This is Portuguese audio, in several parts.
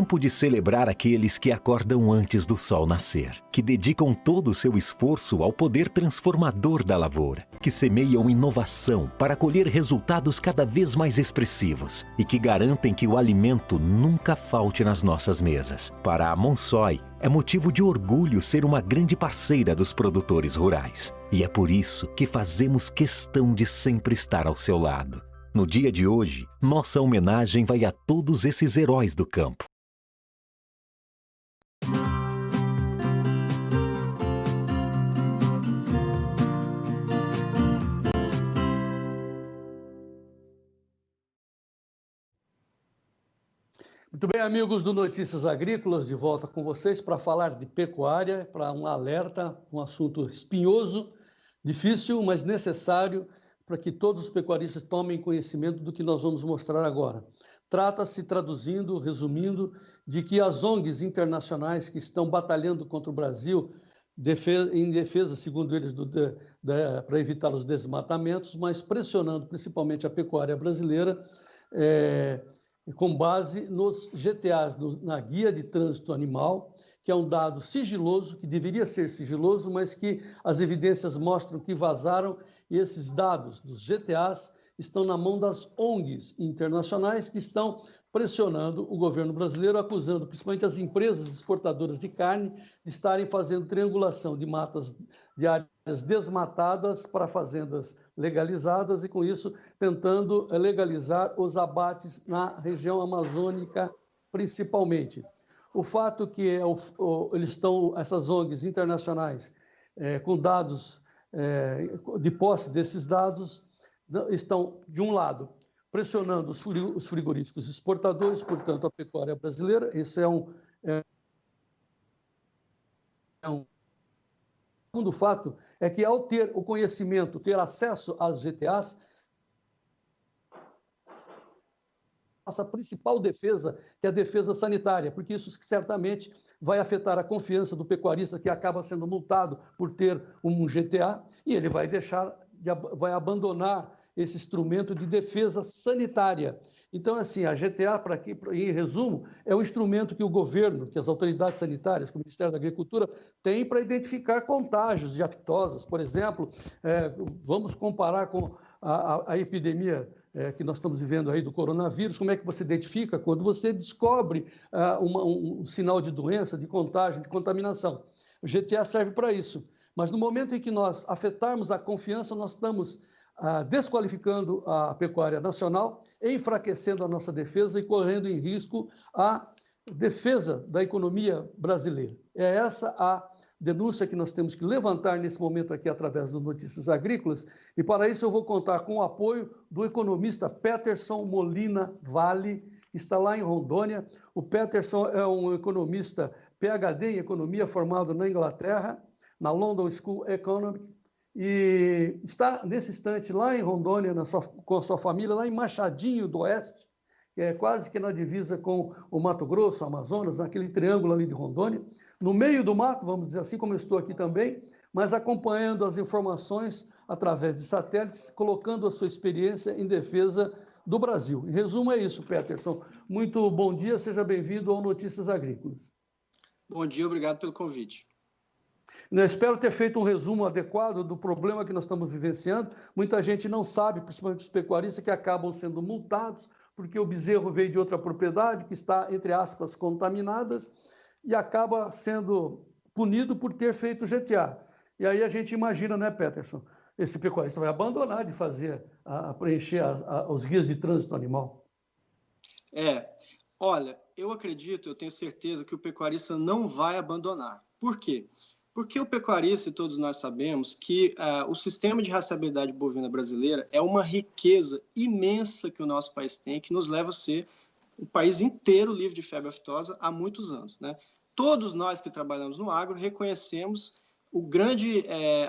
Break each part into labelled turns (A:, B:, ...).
A: Tempo de celebrar aqueles que acordam antes do sol nascer, que dedicam todo o seu esforço ao poder transformador da lavoura, que semeiam inovação para colher resultados cada vez mais expressivos e que garantem que o alimento nunca falte nas nossas mesas. Para a Monsoy, é motivo de orgulho ser uma grande parceira dos produtores rurais. E é por isso que fazemos questão de sempre estar ao seu lado. No dia de hoje, nossa homenagem vai a todos esses heróis do campo.
B: Muito bem, amigos do Notícias Agrícolas, de volta com vocês para falar de pecuária, para um alerta, um assunto espinhoso, difícil, mas necessário para que todos os pecuaristas tomem conhecimento do que nós vamos mostrar agora. Trata-se, traduzindo, resumindo, de que as ONGs internacionais que estão batalhando contra o Brasil, em defesa, segundo eles, para evitar os desmatamentos, mas pressionando principalmente a pecuária brasileira, com base nos GTAs, na Guia de Trânsito Animal, que é um dado sigiloso, que deveria ser sigiloso, mas que as evidências mostram que vazaram, e esses dados dos GTAs estão na mão das ONGs internacionais que estão pressionando o governo brasileiro, acusando principalmente as empresas exportadoras de carne de estarem fazendo triangulação de matas, de áreas desmatadas para fazendas legalizadas e, com isso, tentando legalizar os abates na região amazônica, principalmente. O fato que essas ONGs internacionais, com dados, de posse desses dados, estão, de um lado, pressionando os frigoríficos exportadores, portanto, a pecuária brasileira. Esse é um segundo fato, é que ao ter o conhecimento, ter acesso às GTAs, nossa principal defesa, que é a defesa sanitária, porque isso certamente vai afetar a confiança do pecuarista que acaba sendo multado por ter um GTA, e ele vai abandonar esse instrumento de defesa sanitária. Então, assim, a GTA, em resumo, é um instrumento que o governo, que as autoridades sanitárias, que o Ministério da Agricultura, tem para identificar contágios de aftoses, por exemplo. Vamos comparar com a epidemia que nós estamos vivendo aí do coronavírus. Como é que você identifica? Quando você descobre um sinal de doença, de contágio, de contaminação. O GTA serve para isso. Mas no momento em que nós afetarmos a confiança, nós estamos desqualificando a pecuária nacional, enfraquecendo a nossa defesa e correndo em risco a defesa da economia brasileira. É essa a denúncia que nós temos que levantar nesse momento aqui através do Notícias Agrícolas, e para isso eu vou contar com o apoio do economista Peterson Molina Vale, que está lá em Rondônia. O Peterson é um economista PhD em economia formado na Inglaterra, na London School Economics, e está nesse instante lá em Rondônia, com a sua família, lá em Machadinho do Oeste, que é quase que na divisa com o Mato Grosso, o Amazonas, naquele triângulo ali de Rondônia, no meio do mato, vamos dizer assim, como eu estou aqui também, mas acompanhando as informações através de satélites, colocando a sua experiência em defesa do Brasil. Em resumo, é isso, Peterson. Muito bom dia, seja bem-vindo ao Notícias Agrícolas.
C: Bom dia, obrigado pelo convite.
B: Eu espero ter feito um resumo adequado do problema que nós estamos vivenciando. Muita gente não sabe, principalmente os pecuaristas, que acabam sendo multados porque o bezerro veio de outra propriedade que está, entre aspas, contaminadas, e acaba sendo punido por ter feito GTA. E aí a gente imagina, né, Peterson? Esse pecuarista vai abandonar de preencher os guias de trânsito animal.
C: Olha, eu tenho certeza que o pecuarista não vai abandonar. Por quê? Porque o pecuarista, e todos nós sabemos, que o sistema de rastreabilidade bovina brasileira é uma riqueza imensa que o nosso país tem, que nos leva a ser o país inteiro livre de febre aftosa há muitos anos, né? Todos nós que trabalhamos no agro reconhecemos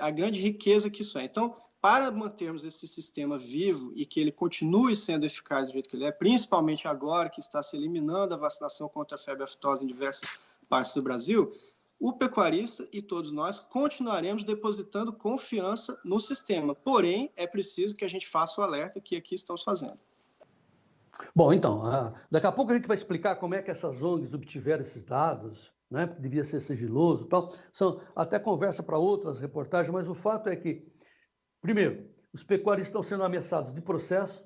C: a grande riqueza que isso é. Então, para mantermos esse sistema vivo e que ele continue sendo eficaz do jeito que ele é, principalmente agora que está se eliminando a vacinação contra a febre aftosa em diversas partes do Brasil, o pecuarista e todos nós continuaremos depositando confiança no sistema. Porém, é preciso que a gente faça o alerta que aqui estamos fazendo.
B: Bom, então, daqui a pouco a gente vai explicar como é que essas ONGs obtiveram esses dados, né? Devia ser sigiloso e tal. São até conversa para outras reportagens, mas o fato é que, primeiro, os pecuaristas estão sendo ameaçados de processo,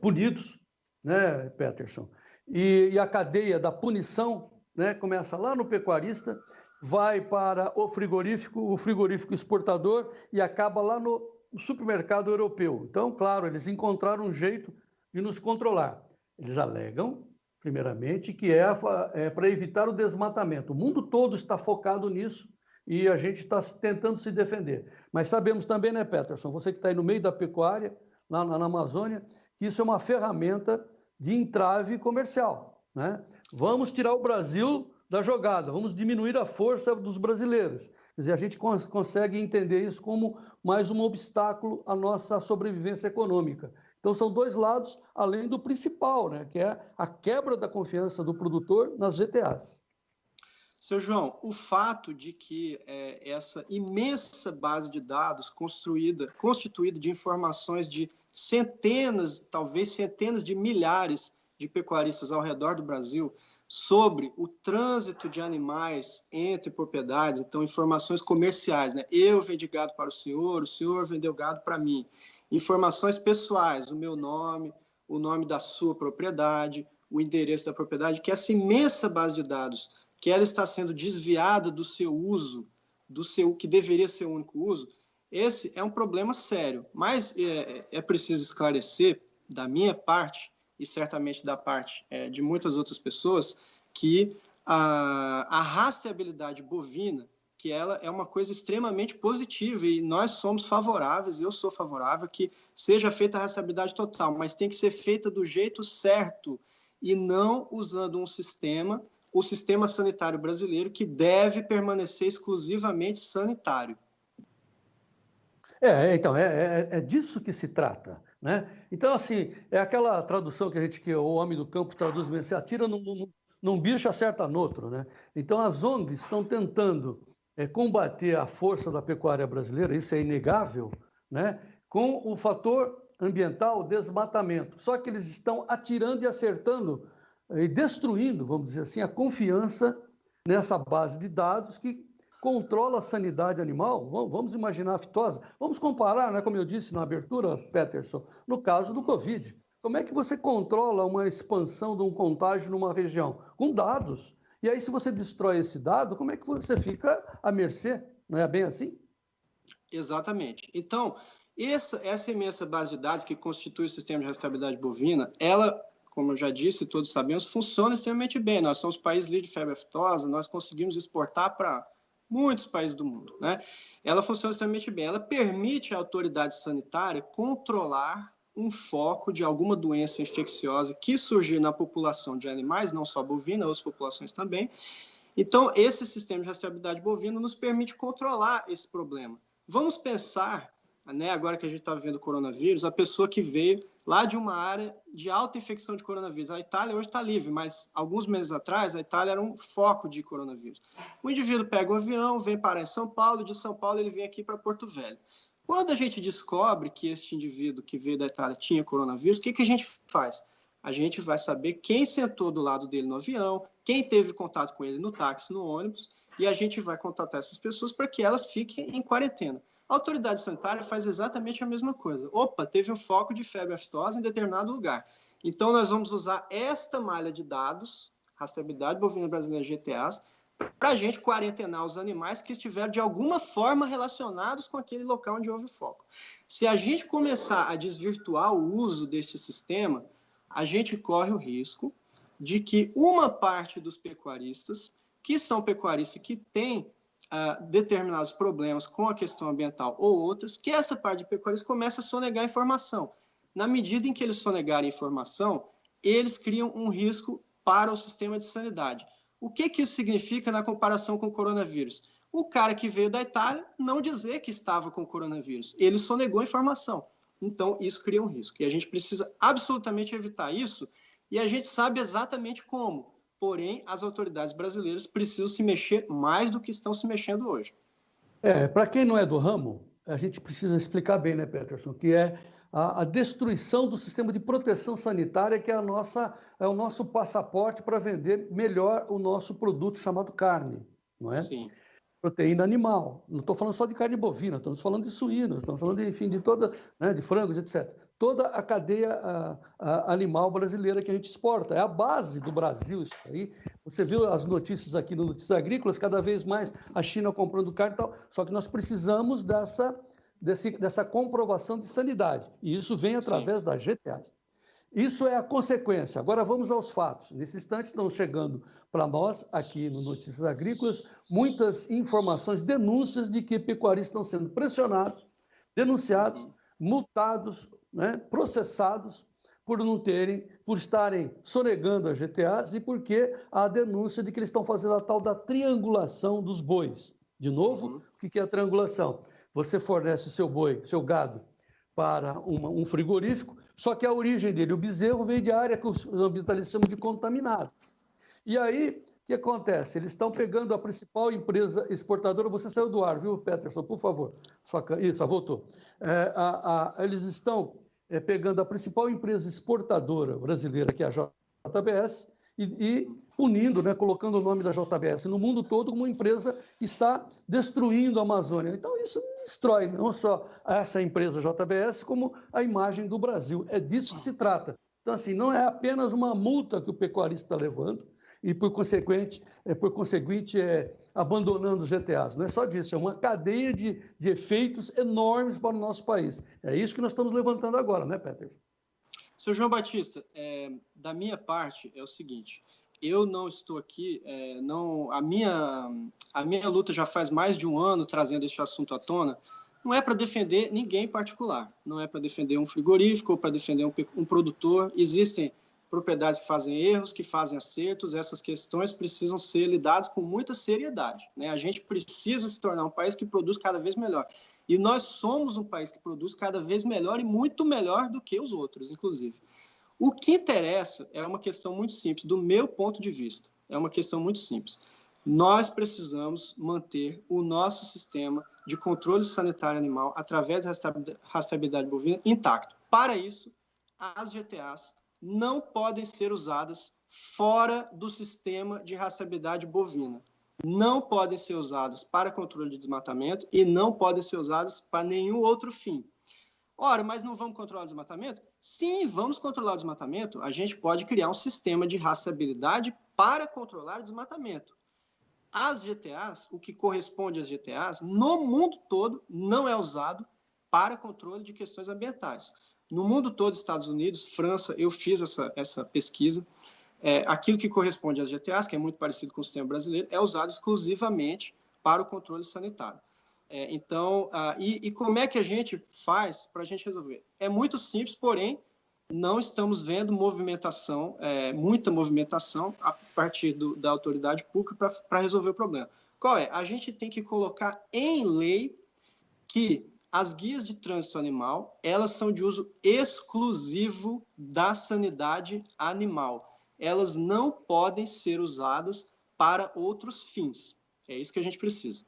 B: punidos, né, Peterson? E a cadeia da punição, né, começa lá no pecuarista, vai para o frigorífico exportador e acaba lá no supermercado europeu. Então, claro, eles encontraram um jeito de nos controlar. Eles alegam, primeiramente, que é para evitar o desmatamento. O mundo todo está focado nisso e a gente está tentando se defender. Mas sabemos também, né, Peterson, você que está aí no meio da pecuária, lá na Amazônia, que isso é uma ferramenta de entrave comercial, né? Vamos tirar o Brasil da jogada, vamos diminuir a força dos brasileiros. Quer dizer, a gente consegue entender isso como mais um obstáculo à nossa sobrevivência econômica. Então, são dois lados, além do principal, né, que é a quebra da confiança do produtor nas GTAs.
C: Seu João, o fato de que essa imensa base de dados constituída de informações de centenas, talvez centenas de milhares de pecuaristas ao redor do Brasil sobre o trânsito de animais entre propriedades, então informações comerciais, né? Eu vendi gado para o senhor vendeu gado para mim. Informações pessoais, o meu nome, o nome da sua propriedade, o endereço da propriedade, que essa imensa base de dados, que ela está sendo desviada do seu uso, do seu que deveria ser o único uso, esse é um problema sério. Mas é preciso esclarecer, da minha parte, e certamente da parte de muitas outras pessoas, que a rastreabilidade bovina, que ela é uma coisa extremamente positiva, e nós somos favoráveis, eu sou favorável, que seja feita a rastreabilidade total, mas tem que ser feita do jeito certo, e não usando o sistema sanitário brasileiro, que deve permanecer exclusivamente sanitário.
B: Então, é disso que se trata, né? Então, assim, é aquela tradução que o homem do campo traduz mesmo, você atira num bicho, acerta no outro, né? Então, as ONGs estão tentando combater a força da pecuária brasileira, isso é inegável, né? Com o fator ambiental, desmatamento. Só que eles estão atirando e acertando e destruindo, vamos dizer assim, a confiança nessa base de dados que controla a sanidade animal. Vamos imaginar a fitose. Vamos comparar, né, como eu disse na abertura, Peterson, no caso do Covid. Como é que você controla uma expansão de um contágio numa região? Com dados. E aí, se você destrói esse dado, como é que você fica à mercê? Não é bem assim?
C: Exatamente. Então, essa imensa base de dados que constitui o sistema de rastreabilidade bovina, ela, como eu já disse, todos sabemos, funciona extremamente bem. Nós somos país livre de febre aftosa, nós conseguimos exportar para muitos países do mundo, né? Ela funciona extremamente bem. Ela permite à autoridade sanitária controlar um foco de alguma doença infecciosa que surgir na população de animais, não só bovina, outras populações também. Então, esse sistema de rastreabilidade bovina nos permite controlar esse problema. Vamos pensar, né, agora que a gente está vivendo o coronavírus, a pessoa que veio lá de uma área de alta infecção de coronavírus. A Itália hoje está livre, mas alguns meses atrás a Itália era um foco de coronavírus. O indivíduo pega um avião, vem parar em São Paulo, de São Paulo ele vem aqui para Porto Velho. Quando a gente descobre que este indivíduo que veio da Itália tinha coronavírus, o que a gente faz? A gente vai saber quem sentou do lado dele no avião, quem teve contato com ele no táxi, no ônibus, e a gente vai contatar essas pessoas para que elas fiquem em quarentena. A autoridade sanitária faz exatamente a mesma coisa. Opa, teve um foco de febre aftosa em determinado lugar. Então, nós vamos usar esta malha de dados, rastreabilidade bovina brasileira GTAs, para a gente quarentenar os animais que estiveram de alguma forma relacionados com aquele local onde houve o foco. Se a gente começar a desvirtuar o uso deste sistema, a gente corre o risco de que uma parte dos pecuaristas, que são pecuaristas que têm determinados problemas com a questão ambiental ou outras, que essa parte de pecuaristas começa a sonegar informação. Na medida em que eles sonegarem informação, eles criam um risco para o sistema de sanidade. O que isso significa na comparação com o coronavírus? O cara que veio da Itália não dizer que estava com o coronavírus. Ele sonegou a informação. Então, isso cria um risco. E a gente precisa absolutamente evitar isso, e a gente sabe exatamente como. Porém, as autoridades brasileiras precisam se mexer mais do que estão se mexendo hoje.
B: Para quem não é do ramo, a gente precisa explicar bem, né, Peterson, que é a destruição do sistema de proteção sanitária, que é o nosso passaporte para vender melhor o nosso produto chamado carne, não é?
C: Sim.
B: Proteína animal. Não estou falando só de carne bovina, estamos falando de suínos, estamos falando, enfim, de toda, né, de frangos, etc. Toda a cadeia animal brasileira que a gente exporta. É a base do Brasil isso aí. Você viu as notícias aqui no Notícias Agrícolas, cada vez mais a China comprando carne e tal, só que nós precisamos dessa comprovação de sanidade. E isso vem através da GTAs. Isso é a consequência. Agora vamos aos fatos. Nesse instante estão chegando para nós, aqui no Notícias Agrícolas, muitas informações, denúncias de que pecuaristas estão sendo pressionados, denunciados, multados, né, processados por estarem sonegando as GTAs e porque há a denúncia de que eles estão fazendo a tal da triangulação dos bois. De novo, o que é a triangulação? Você fornece o seu boi, seu gado, para um frigorífico, só que a origem dele, o bezerro, veio de área que os ambientalistas chamam de contaminada. E aí, o que acontece? Eles estão pegando a principal empresa exportadora. Você saiu do ar, viu, Peterson? Por favor. Isso, voltou. Eles estão pegando a principal empresa exportadora brasileira, que é a JBS, e punindo, né, colocando o nome da JBS no mundo todo como uma empresa que está destruindo a Amazônia. Então, isso destrói não só essa empresa JBS, como a imagem do Brasil. É disso que se trata. Então, assim, não é apenas uma multa que o pecuarista está levando e, por conseguinte, abandonando os GTAs. Não é só disso, é uma cadeia de efeitos enormes para o nosso país. É isso que nós estamos levantando agora, né, Peter?
C: Seu João Batista, da minha parte é o seguinte, eu não estou aqui, a minha luta já faz mais de um ano trazendo esse assunto à tona, não é para defender ninguém em particular, não é para defender um frigorífico ou para defender um produtor. Existem propriedades que fazem erros, que fazem acertos, essas questões precisam ser lidadas com muita seriedade, né? A gente precisa se tornar um país que produz cada vez melhor. E nós somos um país que produz cada vez melhor e muito melhor do que os outros, inclusive. O que interessa é uma questão muito simples, do meu ponto de vista. É uma questão muito simples. Nós precisamos manter o nosso sistema de controle sanitário animal através da rastreabilidade bovina intacto. Para isso, as GTAs não podem ser usadas fora do sistema de rastreabilidade bovina. Não podem ser usadas para controle de desmatamento e não podem ser usadas para nenhum outro fim. Ora, mas não vamos controlar o desmatamento? Sim, vamos controlar o desmatamento. A gente pode criar um sistema de rastreabilidade para controlar o desmatamento. As GTAs, o que corresponde às GTAs, no mundo todo, não é usado para controle de questões ambientais. No mundo todo, Estados Unidos, França, eu fiz essa pesquisa. Aquilo que corresponde às GTAs, que é muito parecido com o sistema brasileiro, é usado exclusivamente para o controle sanitário. Então, como é que a gente faz para a gente resolver? É muito simples, porém, não estamos vendo muita movimentação a partir da autoridade pública para resolver o problema. Qual é? A gente tem que colocar em lei que as guias de trânsito animal, elas são de uso exclusivo da sanidade animal. Elas não podem ser usadas para outros fins. É isso que a gente precisa.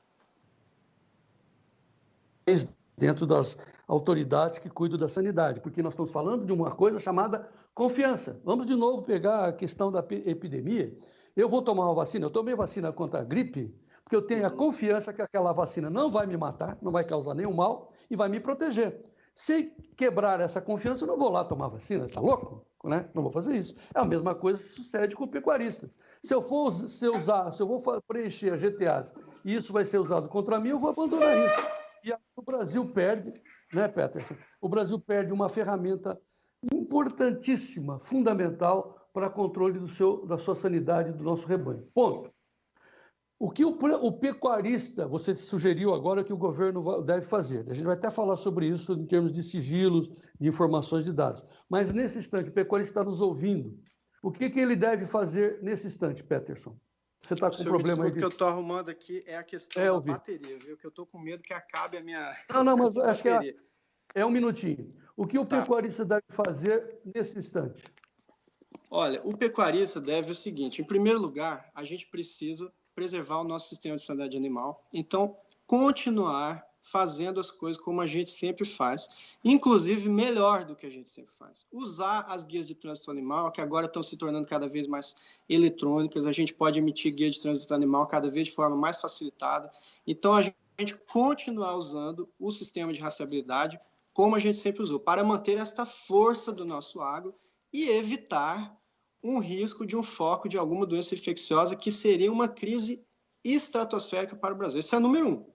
B: Dentro das autoridades que cuidam da sanidade, porque nós estamos falando de uma coisa chamada confiança. Vamos de novo pegar a questão da epidemia. Eu vou tomar uma vacina, eu tomei vacina contra a gripe, porque eu tenho a confiança que aquela vacina não vai me matar, não vai causar nenhum mal e vai me proteger. Se quebrar essa confiança, eu não vou lá tomar vacina, tá louco? Né? Não vou fazer isso. É a mesma coisa que sucede com o pecuarista. Se eu vou preencher as GTAs e isso vai ser usado contra mim, eu vou abandonar isso. E aí o Brasil perde, né, Peterson? O Brasil perde uma ferramenta importantíssima, fundamental para controle da sua sanidade do nosso rebanho. Ponto. O que o pecuarista, você sugeriu agora que o governo deve fazer? A gente vai até falar sobre isso em termos de sigilos, de informações de dados. Mas, nesse instante, o pecuarista está nos ouvindo. O que ele deve fazer nesse instante, Peterson? Você está com um problema aí?
C: O que eu estou arrumando aqui é a questão da bateria, viu? Que eu estou com medo que acabe a minha
B: Não, mas acho que é um minutinho. O que o pecuarista deve fazer nesse instante?
C: Olha, o pecuarista deve o seguinte. Em primeiro lugar, a gente precisa preservar o nosso sistema de sanidade animal. Então, continuar fazendo as coisas como a gente sempre faz, inclusive melhor do que a gente sempre faz. Usar as guias de trânsito animal, que agora estão se tornando cada vez mais eletrônicas, a gente pode emitir guia de trânsito animal cada vez de forma mais facilitada. Então, a gente continuar usando o sistema de rastreabilidade como a gente sempre usou, para manter esta força do nosso agro e evitar um risco de um foco de alguma doença infecciosa, que seria uma crise estratosférica para o Brasil. Esse é o número 1.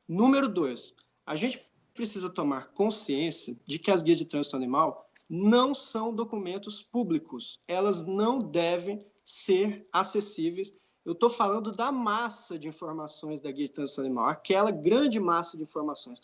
C: Número 2, a gente precisa tomar consciência de que as guias de trânsito animal não são documentos públicos. Elas não devem ser acessíveis. Eu estou falando da massa de informações da guia de trânsito animal, aquela grande massa de informações.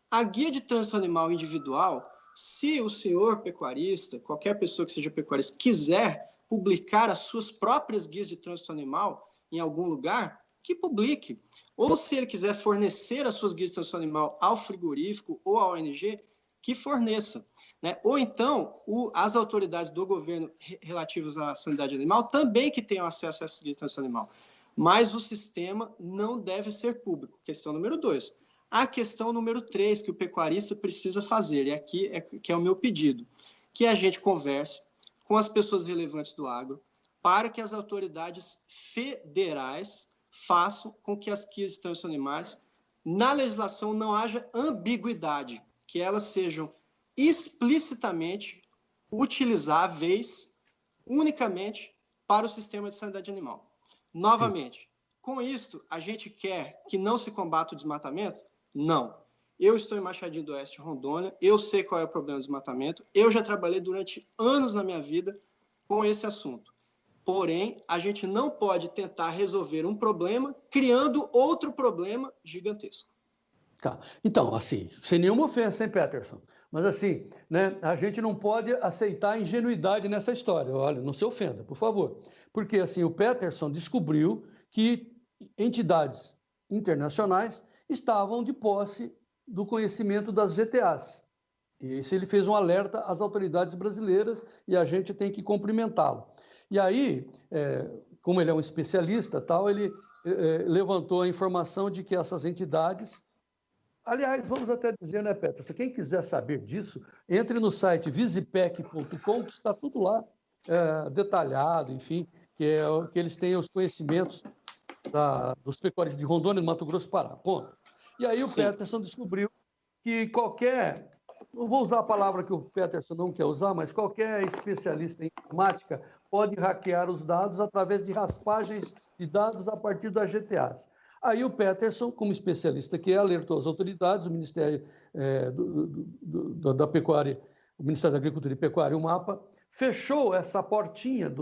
C: A guia de trânsito animal individual, se o senhor pecuarista, qualquer pessoa que seja pecuarista, quiser publicar as suas próprias guias de trânsito animal em algum lugar, que publique. Ou se ele quiser fornecer as suas guias de trânsito animal ao frigorífico ou à ONG, que forneça. Né? Ou então, as autoridades do governo relativas à sanidade animal também que tenham acesso a essas guias de trânsito animal. Mas o sistema não deve ser público. Questão número 2. A questão número 3, que o pecuarista precisa fazer, e aqui que é o meu pedido, que a gente converse com as pessoas relevantes do agro, para que as autoridades federais façam com que as guias de trânsito animais, na legislação, não haja ambiguidade, que elas sejam explicitamente utilizáveis unicamente para o sistema de sanidade animal. Novamente, com isso, a gente quer que não se combata o desmatamento? Não. Eu estou em Machadinho do Oeste, Rondônia, eu sei qual é o problema do desmatamento, eu já trabalhei durante anos na minha vida com esse assunto. Porém, a gente não pode tentar resolver um problema criando outro problema gigantesco.
B: Tá. Então, assim, sem nenhuma ofensa, hein, Peterson? Mas assim, né, a gente não pode aceitar ingenuidade nessa história. Olha, não se ofenda, por favor. Porque assim, o Peterson descobriu que entidades internacionais estavam de posse do conhecimento das GTAs. E isso ele fez um alerta às autoridades brasileiras e a gente tem que cumprimentá-lo. E aí, como ele é um especialista, tal, ele levantou a informação de que essas entidades... Aliás, vamos até dizer, né, Peterson, quem quiser saber disso, entre no site visipec.com, que está tudo lá detalhado, enfim, que eles têm os conhecimentos dos pecuaristas de Rondônia e do Mato Grosso do Pará. Ponto. E aí o Peterson descobriu que qualquer... Não vou usar a palavra que o Peterson não quer usar, mas qualquer especialista em informática pode hackear os dados através de raspagens de dados a partir das GTAs. Aí o Peterson, como especialista que alertou as autoridades, o Ministério da Pecuária, o Ministério da Agricultura e Pecuária, o MAPA, fechou essa portinha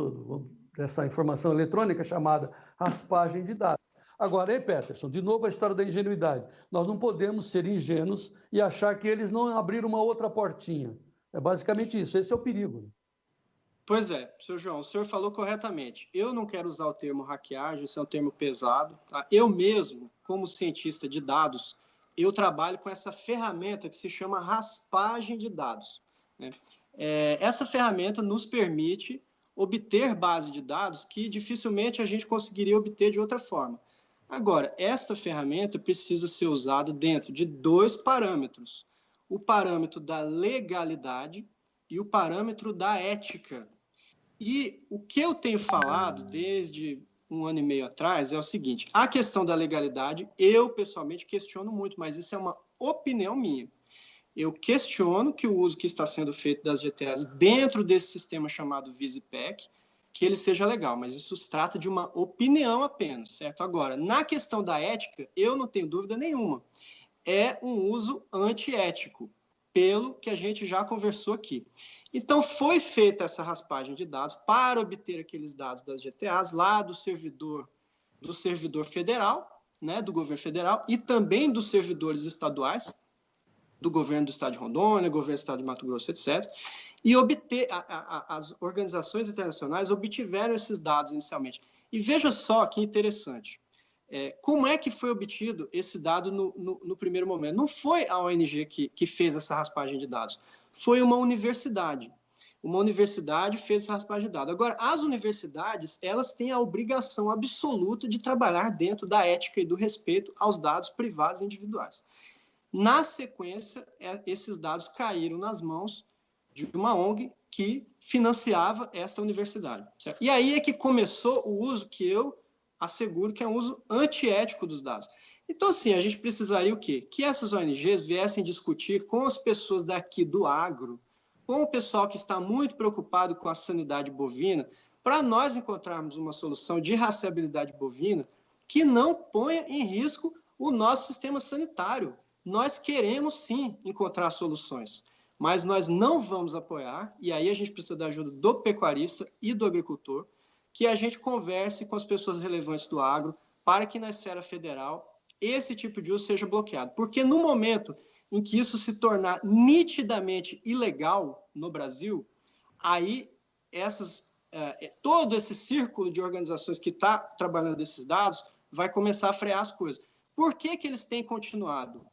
B: dessa informação eletrônica chamada raspagem de dados. Agora, aí, Peterson, de novo a história da ingenuidade. Nós não podemos ser ingênuos e achar que eles não abriram uma outra portinha. É basicamente isso, esse é o perigo.
C: Pois é, senhor João, o senhor falou corretamente. Eu não quero usar o termo hackeagem, esse é um termo pesado. Tá? Eu mesmo, como cientista de dados, eu trabalho com essa ferramenta que se chama raspagem de dados. Né? Essa ferramenta nos permite obter base de dados que dificilmente a gente conseguiria obter de outra forma. Agora, esta ferramenta precisa ser usada dentro de 2 parâmetros. O parâmetro da legalidade e o parâmetro da ética. E o que eu tenho falado desde 1 ano e meio atrás é o seguinte: a questão da legalidade, eu pessoalmente questiono muito, mas isso é uma opinião minha. Eu questiono que o uso que está sendo feito das GTAs dentro desse sistema chamado Visipec, que ele seja legal, mas isso se trata de uma opinião apenas, certo? Agora, na questão da ética, eu não tenho dúvida nenhuma. É um uso antiético, pelo que a gente já conversou aqui. Então, foi feita essa raspagem de dados para obter aqueles dados das GTAs lá do servidor federal, né, do governo federal, e também dos servidores estaduais, do governo do estado de Rondônia, governo do estado de Mato Grosso, etc., e as organizações internacionais obtiveram esses dados inicialmente. E veja só que interessante, como é que foi obtido esse dado no primeiro momento? Não foi a ONG que fez essa raspagem de dados, foi uma universidade. Uma universidade fez essa raspagem de dados. Agora, as universidades, elas têm a obrigação absoluta de trabalhar dentro da ética e do respeito aos dados privados e individuais. Na sequência, esses dados caíram nas mãos de uma ONG que financiava esta universidade. Certo? E aí é que começou o uso que eu asseguro que é um uso antiético dos dados. Então, assim, a gente precisaria o quê? Que essas ONGs viessem discutir com as pessoas daqui do agro, com o pessoal que está muito preocupado com a sanidade bovina, para nós encontrarmos uma solução de rastreabilidade bovina que não ponha em risco o nosso sistema sanitário. Nós queremos, sim, encontrar soluções, mas nós não vamos apoiar, e aí a gente precisa da ajuda do pecuarista e do agricultor, que a gente converse com as pessoas relevantes do agro para que na esfera federal esse tipo de uso seja bloqueado. Porque no momento em que isso se tornar nitidamente ilegal no Brasil, aí todo esse círculo de organizações que está trabalhando esses dados vai começar a frear as coisas. Por que eles têm continuado?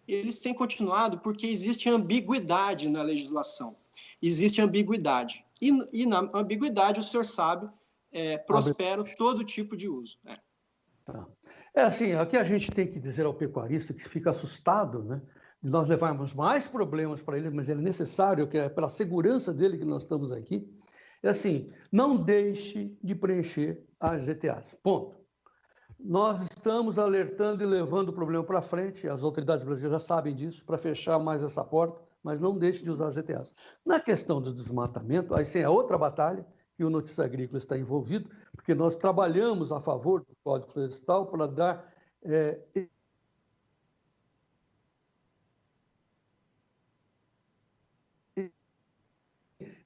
C: Eles têm continuado porque existe ambiguidade na legislação. Existe ambiguidade. E na ambiguidade, o senhor sabe, prospera todo tipo de uso.
B: Tá. Assim, aqui a gente tem que dizer ao pecuarista que fica assustado, né, de nós levarmos mais problemas para ele, mas ele é necessário, que é pela segurança dele que nós estamos aqui. É assim, não deixe de preencher as GTAs. Ponto. Nós estamos alertando e levando o problema para frente, as autoridades brasileiras já sabem disso, para fechar mais essa porta, mas não deixe de usar as GTAs. Na questão do desmatamento, aí sim é outra batalha, que o Notícia Agrícola está envolvido, porque nós trabalhamos a favor do Código Florestal para dar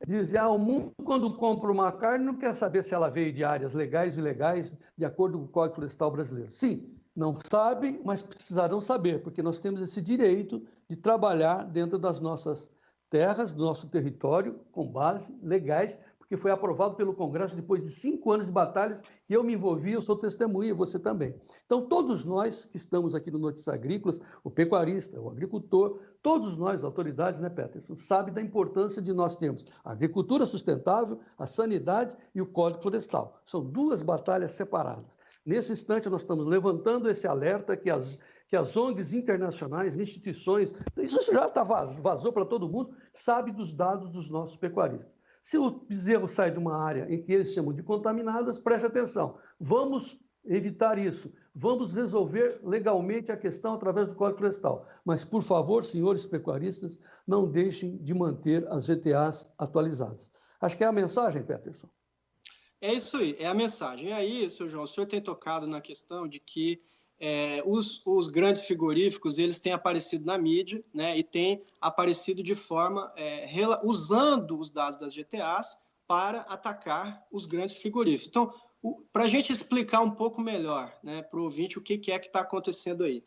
B: dizer, o mundo, quando compra uma carne, não quer saber se ela veio de áreas legais e ilegais, de acordo com o Código Florestal brasileiro. Sim, não sabem, mas precisarão saber, porque nós temos esse direito de trabalhar dentro das nossas terras, do nosso território, com bases legais, porque foi aprovado pelo Congresso depois de 5 anos de batalhas, e eu me envolvi, eu sou testemunha, e você também. Então, todos nós que estamos aqui no Notícias Agrícolas, o pecuarista, o agricultor, todos nós, autoridades, né, Peterson, sabem da importância de nós termos a agricultura sustentável, a sanidade e o Código Florestal. São 2 batalhas separadas. Nesse instante, nós estamos levantando esse alerta que as ONGs internacionais, instituições, isso já vazou para todo mundo, sabe dos dados dos nossos pecuaristas. Se o bezerro sai de uma área em que eles chamam de contaminadas, preste atenção. Vamos evitar isso. Vamos resolver legalmente a questão através do Código Florestal. Mas, por favor, senhores pecuaristas, não deixem de manter as GTAs atualizadas. Acho que é a mensagem, Peterson.
C: É isso aí, é a mensagem. E aí, seu João, o senhor tem tocado na questão de que os grandes frigoríficos eles têm aparecido na mídia, né, e têm aparecido de forma usando os dados das GTAs para atacar os grandes frigoríficos. Então, para a gente explicar um pouco melhor, né, para o ouvinte o que é que está acontecendo aí,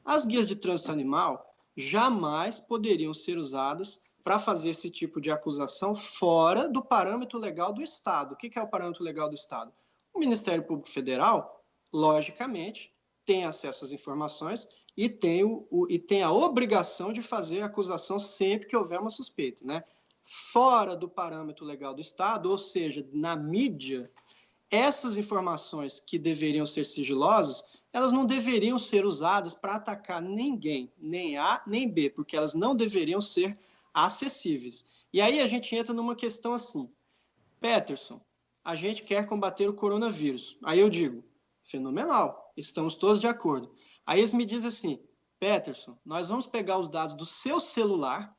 C: as guias de trânsito animal jamais poderiam ser usadas para fazer esse tipo de acusação fora do parâmetro legal do Estado. O que é o parâmetro legal do Estado? O Ministério Público Federal, logicamente, tem acesso às informações e tem a obrigação de fazer a acusação sempre que houver uma suspeita, né? Fora do parâmetro legal do Estado, ou seja, na mídia, essas informações que deveriam ser sigilosas, elas não deveriam ser usadas para atacar ninguém, nem A nem B, porque elas não deveriam ser acessíveis. E aí a gente entra numa questão assim, Peterson, a gente quer combater o coronavírus. Aí eu digo, fenomenal, estamos todos de acordo. Aí eles me dizem assim, Peterson, nós vamos pegar os dados do seu celular,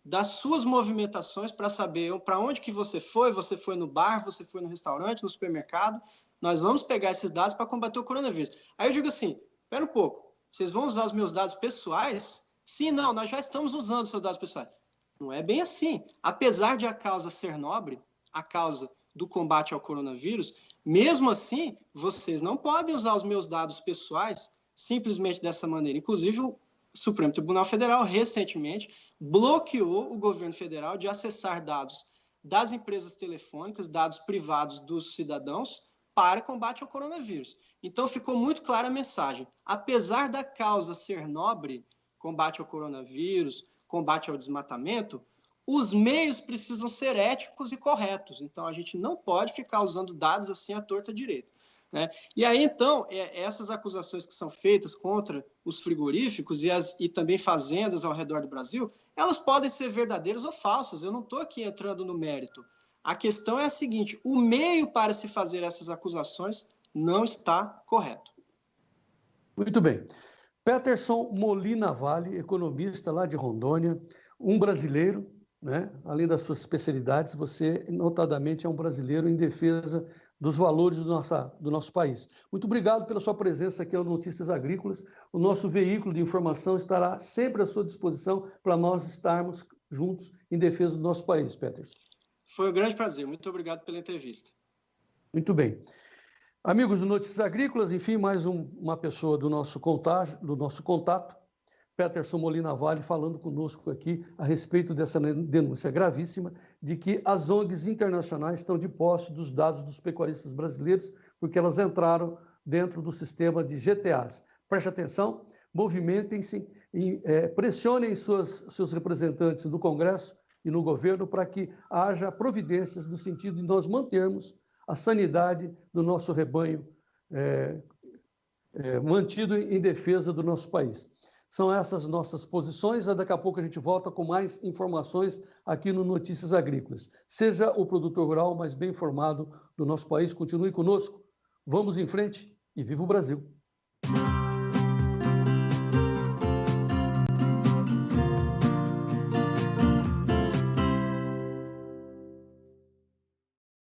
C: das suas movimentações para saber para onde que você foi no bar, você foi no restaurante, no supermercado, nós vamos pegar esses dados para combater o coronavírus. Aí eu digo assim, espera um pouco, vocês vão usar os meus dados pessoais? Sim, não, nós já estamos usando os seus dados pessoais. Não é bem assim. Apesar de a causa ser nobre, a causa do combate ao coronavírus, mesmo assim, vocês não podem usar os meus dados pessoais simplesmente dessa maneira. Inclusive, o Supremo Tribunal Federal, recentemente, bloqueou o governo federal de acessar dados das empresas telefônicas, dados privados dos cidadãos, para combate ao coronavírus. Então, ficou muito clara a mensagem. Apesar da causa ser nobre, combate ao coronavírus, combate ao desmatamento, os meios precisam ser éticos e corretos. Então, a gente não pode ficar usando dados assim à torta direita. né? E aí, então, essas acusações que são feitas contra os frigoríficos e também fazendas ao redor do Brasil, elas podem ser verdadeiras ou falsas. Eu não estou aqui entrando no mérito. A questão é a seguinte: o meio para se fazer essas acusações não está correto.
B: Muito bem. Peterson Molina Vale, economista lá de Rondônia, um brasileiro, né? Além das suas especialidades, você, notadamente, é um brasileiro em defesa dos valores do nosso país. Muito obrigado pela sua presença aqui ao Notícias Agrícolas. O nosso veículo de informação estará sempre à sua disposição para nós estarmos juntos em defesa do nosso país, Peterson.
C: Foi um grande prazer. Muito obrigado pela entrevista.
B: Muito bem. Amigos do Notícias Agrícolas, enfim, mais uma pessoa do nosso contato, Peterson Molina Vale, falando conosco aqui a respeito dessa denúncia gravíssima de que as ONGs internacionais estão de posse dos dados dos pecuaristas brasileiros, porque elas entraram dentro do sistema de GTAs. Preste atenção, movimentem-se, pressionem seus representantes no Congresso e no governo para que haja providências no sentido de nós mantermos a sanidade do nosso rebanho mantido em defesa do nosso país. São essas nossas posições, e daqui a pouco a gente volta com mais informações aqui no Notícias Agrícolas. Seja o produtor rural mais bem informado do nosso país, continue conosco, vamos em frente e viva o Brasil!